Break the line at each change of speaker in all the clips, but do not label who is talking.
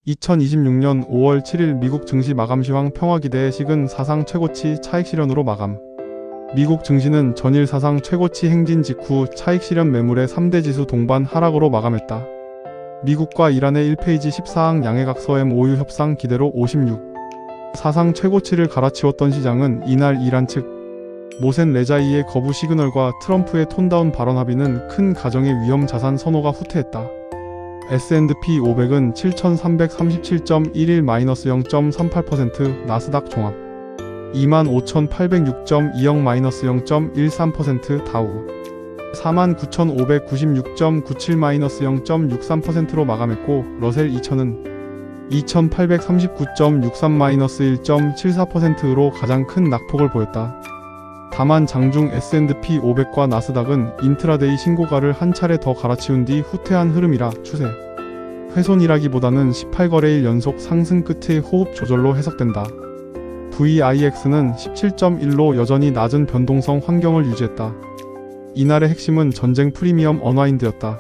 2026년 5월 7일 미국 증시 마감 시황 평화기대의 식은 사상 최고치 차익 실현으로 마감. 미국 증시는 전일 사상 최고치 행진 직후 차익 실현 매물의 3대 지수 동반 하락으로 마감했다. 미국과 이란의 1페이지 14항 양해각서 MOU 협상 기대로 56. 사상 최고치를 갈아치웠던 시장은 이날 이란 측 모센 레자이의 거부 시그널과 트럼프의 톤다운 발언 합의는 큰 가정의 위험 자산 선호가 후퇴했다. S&P 500은 7,337.11-0.38%, 나스닥 종합 25,806.20-0.13%, 다우 49,596.97-0.63%로 마감했고 러셀 2000은 2,839.63-1.74%로 가장 큰 낙폭을 보였다. 다만 장중 S&P 500과 나스닥은 인트라데이 신고가를 한 차례 더 갈아치운 뒤 후퇴한 흐름이라 추세 훼손이라기보다는 18거래일 연속 상승 끝의 호흡 조절로 해석된다. VIX는 17.1로 여전히 낮은 변동성 환경을 유지했다. 이날의 핵심은 전쟁 프리미엄 언와인드였다.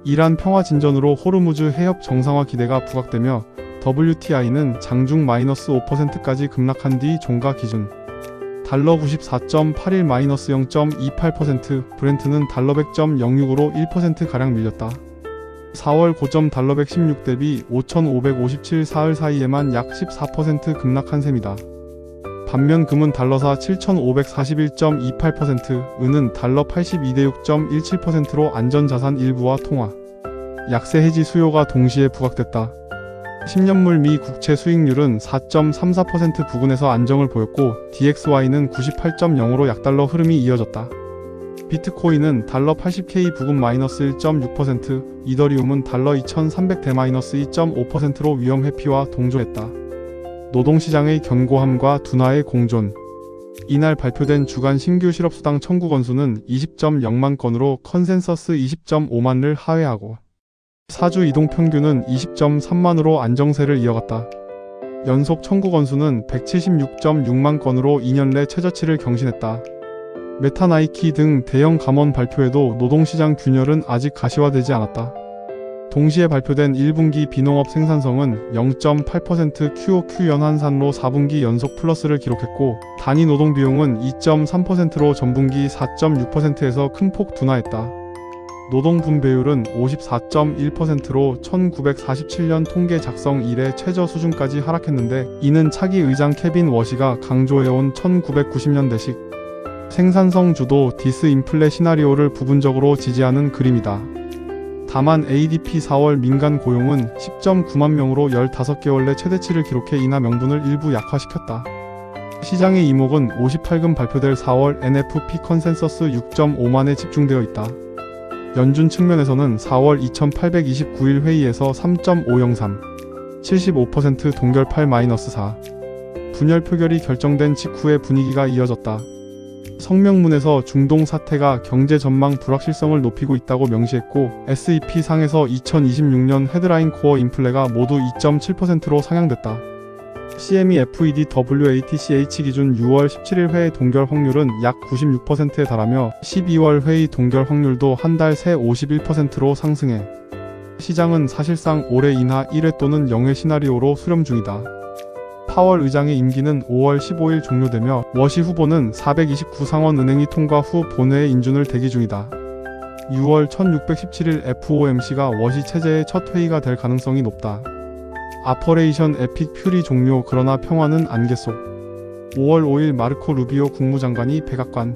이란 평화 진전으로 호르무즈 해협 정상화 기대가 부각되며 WTI는 장중 -5%까지 급락한 뒤 종가 기준 달러 94.81-0.28%, 브렌트는 달러 100.06으로 1%가량 밀렸다. 4월 고점 달러 116 대비 5,557 사흘 사이에만 약 14% 급락한 셈이다. 반면 금은 달러사 7,541.28%, 은은 달러 82대 6.17%로 안전자산 일부와 통화, 약세 해지 수요가 동시에 부각됐다. 10년물 미 국채 수익률은 4.34% 부근에서 안정을 보였고 DXY는 98.0으로 약달러 흐름이 이어졌다. 비트코인은 달러 80K 부근 -1.6%, 이더리움은 달러 2300대 -2.5%로 위험 회피와 동조했다. 노동시장의 견고함과 둔화의 공존. 이날 발표된 주간 신규 실업수당 청구 건수는 20.0만 건으로 컨센서스 20.5만을 하회하고 4주 이동 평균은 20.3만으로 안정세를 이어갔다. 연속 청구 건수는 176.6만 건으로 2년 내 최저치를 경신했다. 메타, 나이키 등 대형 감원 발표에도 노동시장 균열은 아직 가시화되지 않았다. 동시에 발표된 1분기 비농업 생산성은 0.8% QOQ 연환산로 4분기 연속 플러스를 기록했고 단위 노동 비용은 2.3%로 전분기 4.6%에서 큰 폭 둔화했다. 노동 분배율은 54.1%로 1947년 통계 작성 이래 최저 수준까지 하락했는데 이는 차기 의장 케빈 워시가 강조해온 1990년대식 생산성 주도 디스인플레 시나리오를 부분적으로 지지하는 그림이다. 다만 ADP 4월 민간 고용은 10.9만 명으로 15개월 내 최대치를 기록해 인하 명분을 일부 약화시켰다. 시장의 이목은 58금 발표될 4월 NFP 컨센서스 6.5만에 집중되어 있다. 연준 측면에서는 4월 2829일 회의에서 3.503, 75% 동결 8-4 분열 표결이 결정된 직후의 분위기가 이어졌다. 성명문에서 중동 사태가 경제 전망 불확실성을 높이고 있다고 명시했고 S&P 상에서 2026년 헤드라인 코어 인플레가 모두 2.7%로 상향됐다. CME FED WATCH 기준 6월 17일 회의 동결 확률은 약 96%에 달하며 12월 회의 동결 확률도 한 달 새 51%로 상승해 시장은 사실상 올해 인하 1회 또는 0회 시나리오로 수렴 중이다. 파월 의장의 임기는 5월 15일 종료되며 워시 후보는 429 상원 은행이 통과 후 본회의 인준을 대기 중이다. 6월 1617일 FOMC가 워시 체제의 첫 회의가 될 가능성이 높다. 아퍼레이션 에픽 퓨리 종료. 그러나 평화는 안개 속. 5월 5일 마르코 루비오 국무장관이 백악관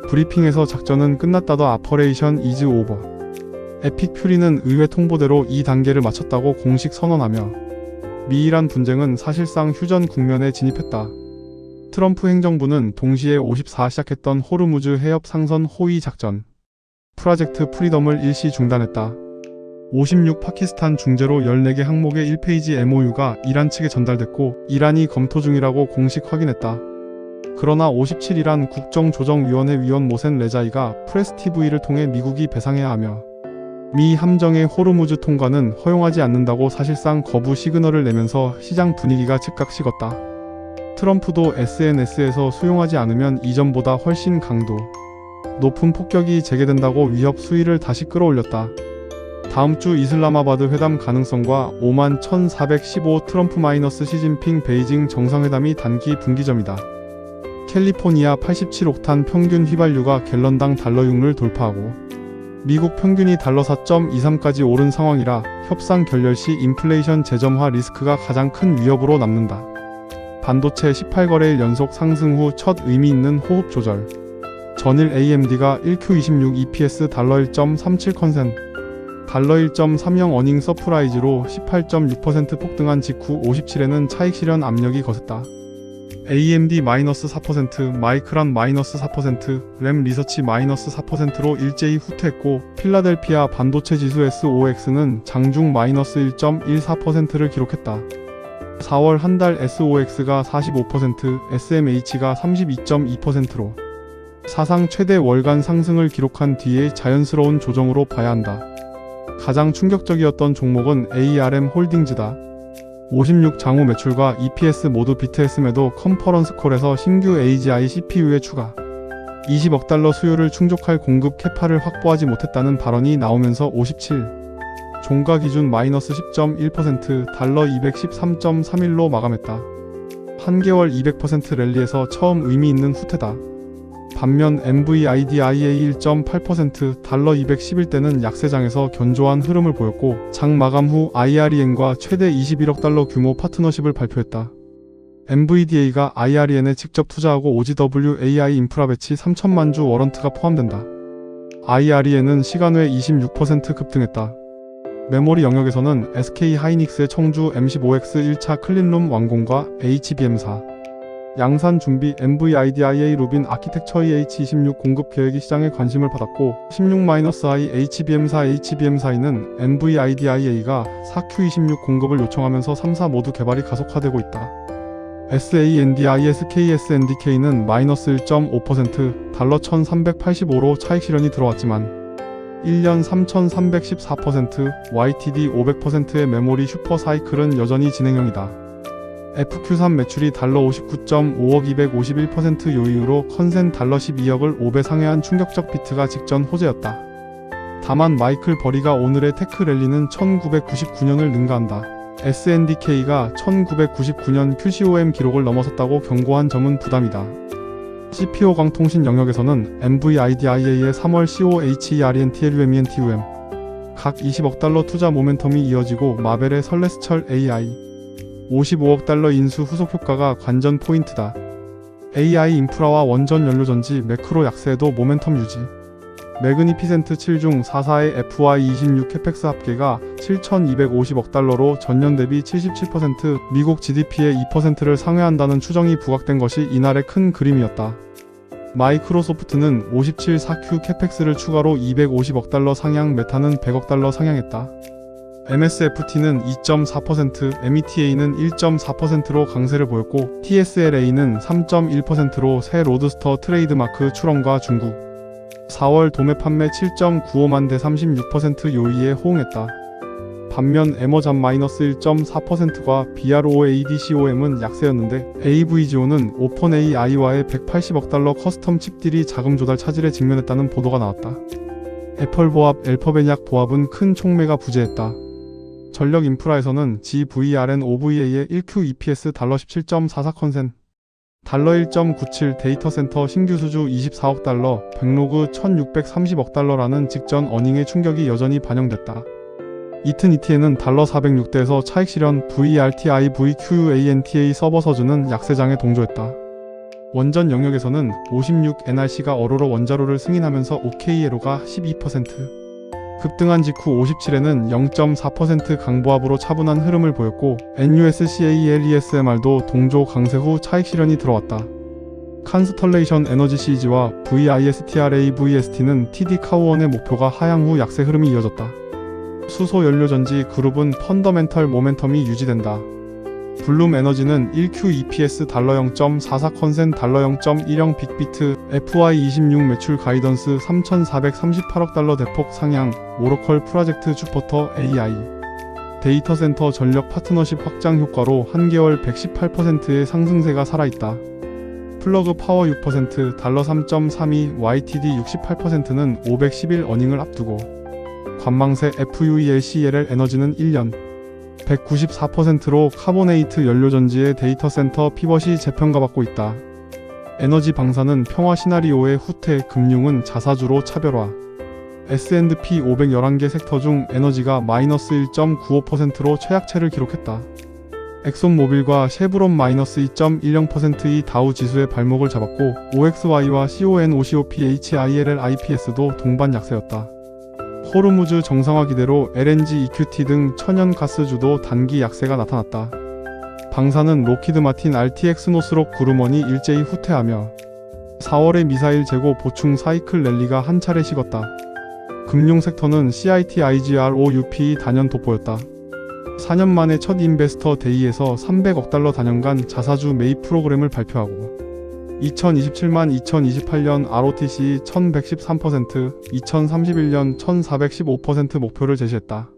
브리핑에서 작전은 끝났다더 아퍼레이션 이즈 오버. 에픽 퓨리는 의회 통보대로 2단계를 마쳤다고 공식 선언하며 미이란 분쟁은 사실상 휴전 국면에 진입했다. 트럼프 행정부는 동시에 54 시작했던 호르무즈 해협 상선 호위 작전 프로젝트 프리덤을 일시 중단했다. 56 파키스탄 중재로 14개 항목의 1페이지 MOU가 이란 측에 전달됐고 이란이 검토 중이라고 공식 확인했다. 그러나 57 이란 국정조정위원회 위원 모센 레자이가 프레스TV를 통해 미국이 배상해야 하며 미 함정의 호르무즈 통과는 허용하지 않는다고 사실상 거부 시그널을 내면서 시장 분위기가 즉각 식었다. 트럼프도 SNS에서 수용하지 않으면 이전보다 훨씬 강도 높은 폭격이 재개된다고 위협 수위를 다시 끌어올렸다. 다음 주 이슬라마바드 회담 가능성과 51,415 트럼프 마이너스 시진핑 베이징 정상회담이 단기 분기점이다. 캘리포니아 87옥탄 평균 휘발유가 갤런당 $6를 돌파하고 미국 평균이 $4.23까지 오른 상황이라 협상 결렬 시 인플레이션 재점화 리스크가 가장 큰 위협으로 남는다. 반도체 18거래일 연속 상승 후 첫 의미 있는 호흡 조절. 전일 AMD가 1Q26 EPS $1.37컨센, $1.30 어닝 서프라이즈로 18.6% 폭등한 직후 57에는 차익 실현 압력이 거셌다. AMD -4%, 마이크론 -4%, 램 리서치 -4%로 일제히 후퇴했고 필라델피아 반도체 지수 SOX는 장중 -1.14%를 기록했다. 4월 한 달 SOX가 45%, SMH가 32.2%로 사상 최대 월간 상승을 기록한 뒤에 자연스러운 조정으로 봐야 한다. 가장 충격적이었던 종목은 ARM 홀딩즈다. 56장후 매출과 EPS 모두 비트했음에도 컨퍼런스 콜에서 신규 AGI CPU의 추가, 20억 달러 수요를 충족할 공급 캐파를 확보하지 못했다는 발언이 나오면서 57. 종가 기준 -10.1%, $213.31로 마감했다. 한개월 200% 랠리에서 처음 의미 있는 후퇴다. 반면 NVIDIA 1.8%, $211대는 약세장에서 견조한 흐름을 보였고 장 마감 후 IREN과 최대 21억 달러 규모 파트너십을 발표했다. NVDA가 IREN에 직접 투자하고 OGW AI 인프라 배치 3천만 주 워런트가 포함된다. IREN은 시간 외 26% 급등했다. 메모리 영역에서는 SK 하이닉스의 청주 M15X 1차 클린룸 완공과 HBM4 양산 준비 NVIDIA 루빈 아키텍처 EH26 공급 계획이 시장에 관심을 받았고 16-I HBM4는 NVIDIA가 4Q26 공급을 요청하면서 3사 모두 개발이 가속화되고 있다. SANDISK/SNDK는 -1.5%, $1,385로 차익 실현이 들어왔지만 1년 3,314%, YTD 500%의 메모리 슈퍼 사이클은 여전히 진행형이다. FQ3 매출이 $59.5억 251% 요인으로 컨센 $12억을 5배 상회한 충격적 비트가 직전 호재였다. 다만 마이클 버리가 오늘의 테크 랠리는 1999년을 능가한다. SNDK가 1999년 QCOM 기록을 넘어섰다고 경고한 점은 부담이다. CPO 광통신 영역에서는 NVIDIA의 3월 COHERENTLUMENTUM 각 20억 달러 투자 모멘텀이 이어지고 마벨의 설레스철 AI 55억 달러 인수 후속 효과가 관전 포인트다. AI 인프라와 원전 연료전지 매크로 약세에도 모멘텀 유지. 매그니피센트 7중 4사의 FY26 캐펙스 합계가 7,250억 달러로 전년 대비 77%, 미국 GDP의 2%를 상회한다는 추정이 부각된 것이 이날의 큰 그림이었다. 마이크로소프트는 57 4Q 캐펙스를 추가로 250억 달러 상향, 메타는 100억 달러 상향했다. MSFT는 2.4%, META는 1.4%로 강세를 보였고 TSLA는 3.1%로 새 로드스터 트레이드마크 출원과 중국 4월 도매 판매 7.95만 대 36% 요이에 호응했다. 반면 에머잠 -1.4%과 BROADCOM은 약세였는데 AVGO는 오펀AI와의 180억 달러 커스텀 칩딜이 자금 조달 차질에 직면했다는 보도가 나왔다. 애플 보합, 엘퍼베냐 보합은 큰 촉매가 부재했다. 전력 인프라에서는 GVRN OVA의 1Q EPS $17.44컨센, $1.97 데이터 센터 신규 수주 24억 달러, 백로그 1630억 달러라는 직전 어닝의 충격이 여전히 반영됐다. 이트니티에는 $406대에서 차익 실현, VRTI VQANTA 서버 서주는 약세장에 동조했다. 원전 영역에서는 56NRC가 어로로 원자로를 승인하면서 OKLO가 12%, 급등한 직후 57에는 0.4% 강보합으로 차분한 흐름을 보였고 NUSCALESMR도 동조 강세 후 차익 실현이 들어왔다. 칸스털레이션 에너지 CG와 VISTRA VST는 TD 카우원의 목표가 하향 후 약세 흐름이 이어졌다. 수소 연료전지 그룹은 펀더멘털 모멘텀이 유지된다. 블룸 에너지는 1Q EPS $0.44컨센, $0.10 빅비트, FY26 매출 가이던스 3,438억 달러 대폭 상향, 오러컬 프로젝트 주퍼터 AI, 데이터 센터 전력 파트너십 확장 효과로 한개월 118%의 상승세가 살아있다. 플러그 파워 6%, $3.32, YTD 68%는 511 어닝을 앞두고 관망세 FUELCL 에너지는 1년 194%로 카보네이트 연료전지의 데이터 센터 피벗이 재평가받고 있다. 에너지 방사는 평화 시나리오의 후퇴, 금융은 자사주로 차별화. S&P 500 11개 섹터 중 에너지가 마이너스 1.95%로 최악체를 기록했다. 엑손모빌과 쉐브론 마이너스 2.10%의 다우 지수의 발목을 잡았고 OXY와 CONOCOPHILLIPS도 동반 약세였다. 호르무즈 정상화 기대로 LNG, EQT 등 천연가스주도 단기 약세가 나타났다. 방사는 로키드 마틴 RTX 노스록 그루먼이 일제히 후퇴하며 4월의 미사일 재고 보충 사이클 랠리가 한 차례 식었다. 금융 섹터는 CIT IGROUP 단연 돋보였다. 4년 만에 첫 인베스터 데이에서 300억 달러 단연간 자사주 매입 프로그램을 발표하고 2027만 2028년 ROTC 1113%, 2031년 1415% 목표를 제시했다.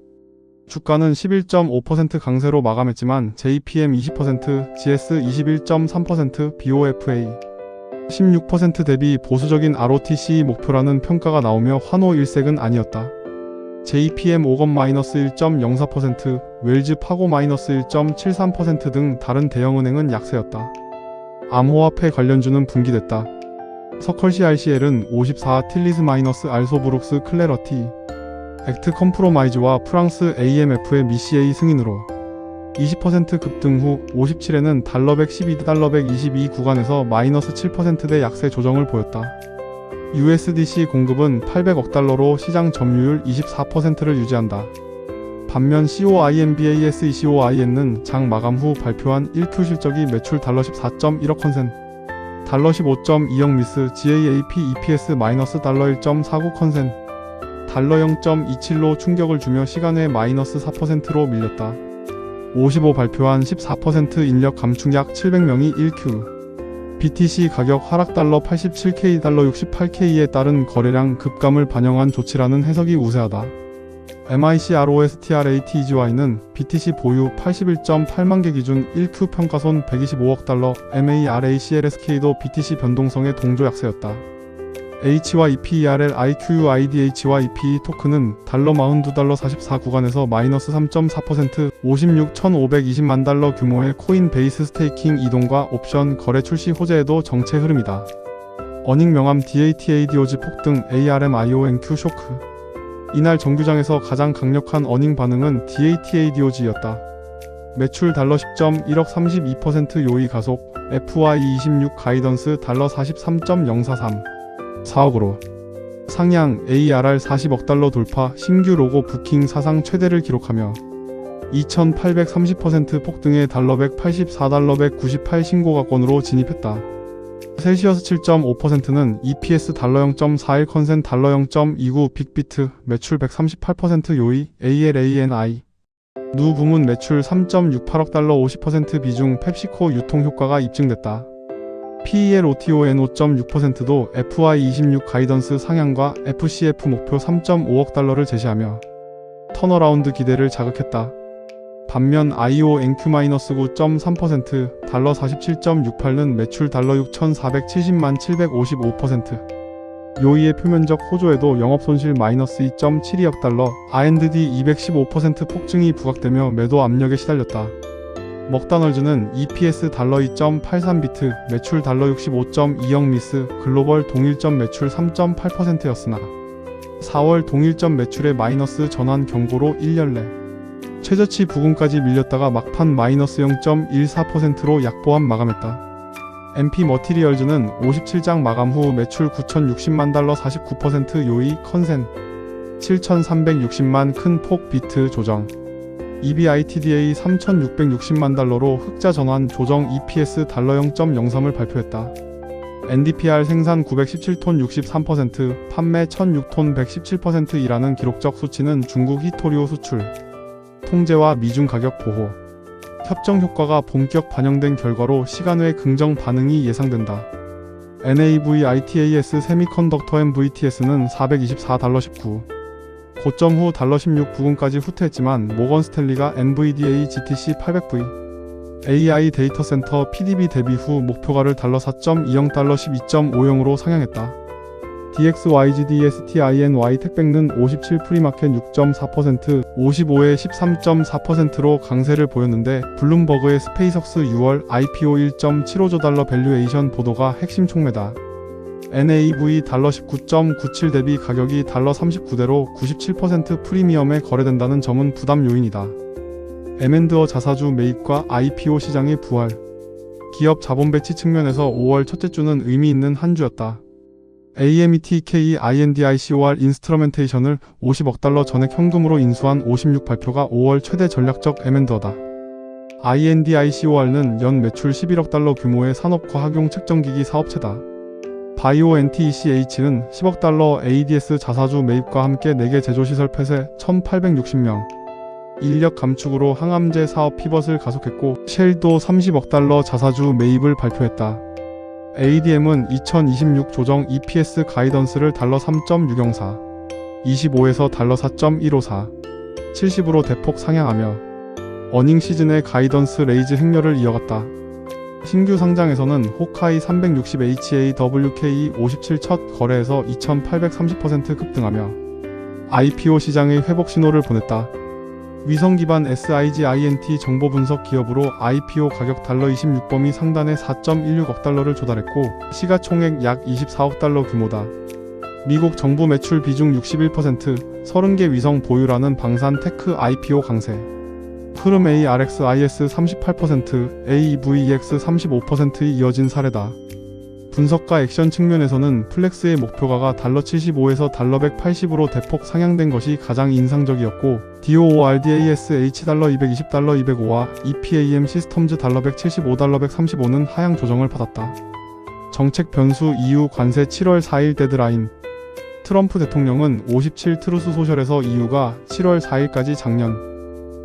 주가는 11.5% 강세로 마감했지만 JPM 20%, GS 21.3%, BOFA 16% 대비 보수적인 ROTC 목표라는 평가가 나오며 환호일색은 아니었다. JPM 5검-1.04%, 웰즈 파고 -1.73% 등 다른 대형은행은 약세였다. 암호화폐 관련주는 분기됐다. 서컬시 RCL은 54, 틸리스 -알소브룩스 클래러티, 액트 컴프로마이즈와 프랑스 AMF의 미CA 승인으로 20% 급등 후 57에는 달러 112, 달러 122 구간에서 -7%대 약세 조정을 보였다. USDC 공급은 800억 달러로 시장 점유율 24%를 유지한다. 반면 COINBAS ECOIN은 장 마감 후 발표한 1Q 실적이 매출 달러 14.1억 컨센, 달러 15.2억 미스, GAAP EPS 달러 1.49 컨센, 달러 0.27로 충격을 주며 시간외 -4%로 밀렸다. 55 발표한 14% 인력 감축 약 700명이 1Q. BTC 가격 하락 달러 87K 달러 68K에 따른 거래량 급감을 반영한 조치라는 해석이 우세하다. MICROSTRATGY는 BTC 보유 81.8만 개 기준 1Q 평가손 125억 달러, MARACLSK도 BTC 변동성의 동조 약세였다. HYPERL IQUIDH와 EPE 토큰은 달러 42달러 44 구간에서 -3.4%, 56,520만 달러 규모의 코인 베이스 스테이킹 이동과 옵션 거래 출시 호재에도 정체 흐름이다. 어닝 명함 DATADOG 폭등 ARMIONQ 쇼크. 이날 정규장에서 가장 강력한 어닝 반응은 DATADOG였다. 매출 달러 10.1억 32% 요이 가속, FY26 가이던스 달러 43.043 4억으로 상향, ARR 40억 달러 돌파, 신규 로고 부킹 사상 최대를 기록하며 2830% 폭등의 달러 184달러 198 신고가권으로 진입했다. 셀시어스 7.5%는 EPS 달러 0.41 컨센 달러 0.29 빅비트, 매출 138% 요이, ALANI 누 부문 매출 3.68억 달러 50% 비중 펩시코 유통 효과가 입증됐다. PEL OTON 5.6%도 FY26 가이던스 상향과 FCF 목표 3.5억 달러를 제시하며 턴어라운드 기대를 자극했다. 반면 IO NQ-9.3%, 달러 47.68는 매출 달러 6,470만 755%. 요이의 표면적 호조에도 영업손실 -2.72억 달러, R&D 215% 폭증이 부각되며 매도 압력에 시달렸다. 먹다널즈는 EPS 달러 2.83비트, 매출 달러 65.2억 미스, 글로벌 동일점 매출 3.8%였으나 4월 동일점 매출의 마이너스 전환 경고로 1년 내 최저치 부근까지 밀렸다가 막판 -0.14%로 약보합 마감했다. MP 머티리얼즈는 57장 마감 후 매출 9,060만 달러 49% 요이 컨센, 7,360만 큰 폭 비트 조정, EBITDA 3,660만 달러로 흑자 전환 조정 EPS 달러 0.03을 발표했다. NDPR 생산 917톤 63%, 판매 1,006톤 117%이라는 기록적 수치는 중국 히토리오 수출, 통제와 미중 가격 보호, 협정 효과가 본격 반영된 결과로 시간 외 긍정 반응이 예상된다. NAVITAS 세미컨덕터 MVTS는 424달러 19, 고점 후 달러 16 부근까지 후퇴했지만 모건 스탠리가 NVDA GTC 800V, AI 데이터 센터 PDB 대비 후 목표가를 달러 4.20 달러 12.50으로 상향했다. DXYGD STINY 택백는 57 프리마켓 6.4%, 55에 13.4%로 강세를 보였는데 블룸버그의 스페이석스 6월 IPO 1.75조 달러 밸류에이션 보도가 핵심 촉매다. NAV 달러 19.97 대비 가격이 달러 39대로 97% 프리미엄에 거래된다는 점은 부담 요인이다. M&A 자사주 매입과 IPO 시장의 부활. 기업 자본 배치 측면에서 5월 첫째 주는 의미 있는 한 주였다. AMETK INDICOR 인스트루멘테이션을 50억 달러 전액 현금으로 인수한 56 발표가 5월 최대 전략적 M&A다. INDICOR는 연 매출 11억 달러 규모의 산업과학용 측정기기 사업체다. BioNTECH는 10억 달러 ADS 자사주 매입과 함께 4개 제조시설 폐쇄 1860명, 인력 감축으로 항암제 사업 피벗을 가속했고 쉘도 30억 달러 자사주 매입을 발표했다. ADM은 2026 조정 EPS 가이던스를 달러 3.604, 25에서 달러 4.154, 70으로 대폭 상향하며 어닝 시즌의 가이던스 레이즈 행렬을 이어갔다. 신규 상장에서는 호카이 360HAWK 57 첫 거래에서 2830% 급등하며 IPO 시장의 회복 신호를 보냈다. 위성 기반 SIGINT 정보 분석 기업으로 IPO 가격 달러 26범위 상단에 4.16억 달러를 조달했고 시가총액 약 24억 달러 규모다. 미국 정부 매출 비중 61%, 30개 위성 보유라는 방산 테크 IPO 강세. 흐름 ARXIS 38%, AVEX 35%에 이어진 사례다. 분석가 액션 측면에서는 플렉스의 목표가가 달러 75에서 달러 180으로 대폭 상향된 것이 가장 인상적이었고 DOORDASH 달러 220 달러 205와 EPAM 시스템즈 달러 175 달러 135는 하향 조정을 받았다. 정책 변수 EU 관세 7월 4일 데드라인. 트럼프 대통령은 57 트루스 소셜에서 EU가 7월 4일까지 작년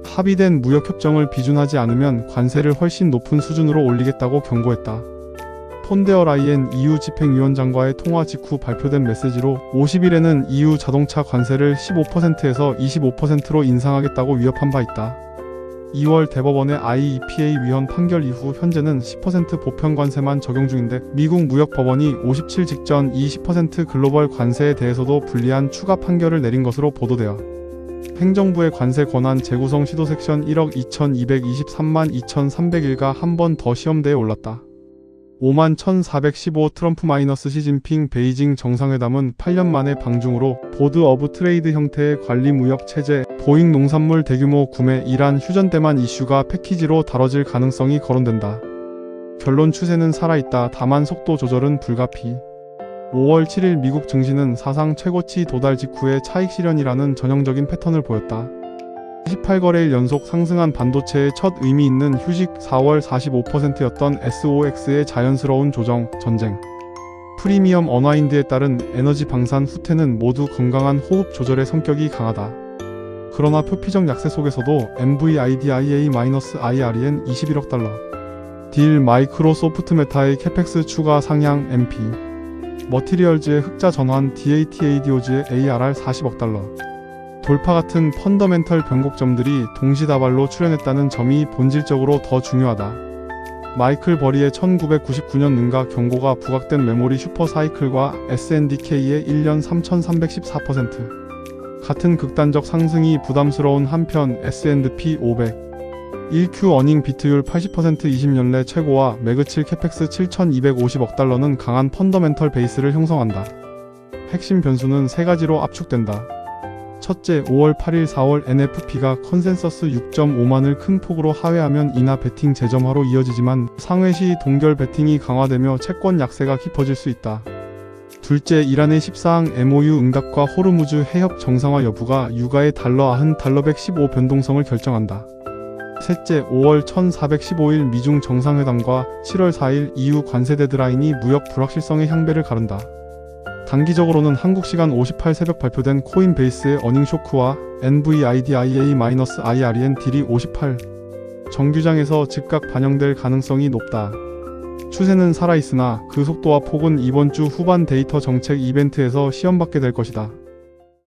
합의된 무역협정을 비준하지 않으면 관세를 훨씬 높은 수준으로 올리겠다고 경고했다. 폰데어 라이엔 EU 집행위원장과의 통화 직후 발표된 메시지로 50일에는 EU 자동차 관세를 15%에서 25%로 인상하겠다고 위협한 바 있다. 2월 대법원의 IEPA 위헌 판결 이후 현재는 10% 보편 관세만 적용 중인데 미국 무역법원이 57 직전 이 10% 글로벌 관세에 대해서도 불리한 추가 판결을 내린 것으로 보도되어 행정부의 관세 권한 재구성 시도 섹션 1억 2223만 2301가 한 번 더 시험대에 올랐다. 5만 1415 트럼프 시진핑 베이징 정상회담은 8년 만에 방중으로 보드 오브 트레이드 형태의 관리 무역 체제, 보잉 농산물 대규모 구매, 이란 휴전 때만 이슈가 패키지로 다뤄질 가능성이 거론된다. 결론 추세는 살아있다. 다만 속도 조절은 불가피. 5월 7일 미국 증시는 사상 최고치 도달 직후의 차익 실현이라는 전형적인 패턴을 보였다. 18거래일 연속 상승한 반도체의 첫 의미 있는 휴식 4월 45%였던 SOX의 자연스러운 조정, 전쟁. 프리미엄 언와인드에 따른 에너지 방산 후퇴는 모두 건강한 호흡 조절의 성격이 강하다. 그러나 표피적 약세 속에서도 NVIDIA-IREN 21억 달러. 딜 마이크로소프트 메타의 캐펙스 추가 상향 MP. 머티리얼즈의 흑자 전환 DATADOG의 ARR 40억 달러. 돌파 같은 펀더멘털 변곡점들이 동시다발로 출현했다는 점이 본질적으로 더 중요하다. 마이클 버리의 1999년 능가 경고가 부각된 메모리 슈퍼사이클과 SNDK의 1년 3314%. 같은 극단적 상승이 부담스러운 한편 S&P 500 1Q 어닝 비트율 80% 20년 내 최고와 매그칠 캐펙스 7250억 달러는 강한 펀더멘털 베이스를 형성한다. 핵심 변수는 3가지로 압축된다. 첫째, 5월 8일 4월 NFP가 컨센서스 6.5만을 큰 폭으로 하회하면 인하 베팅 재점화로 이어지지만 상회 시 동결 베팅이 강화되며 채권 약세가 깊어질 수 있다. 둘째, 이란의 14항 MOU 응답과 호르무즈 해협 정상화 여부가 유가의 달러 90, 달러 115 변동성을 결정한다. 셋째, 5월 1415일 미중 정상회담과 7월 4일 EU 관세 데드라인이 무역 불확실성의 향배를 가른다. 단기적으로는 한국 시간 58 새벽 발표된 코인베이스의 어닝 쇼크와 NVIDIA-IREN 딜이 58 정규장에서 즉각 반영될 가능성이 높다. 추세는 살아있으나 그 속도와 폭은 이번 주 후반 데이터 정책 이벤트에서 시험받게 될 것이다.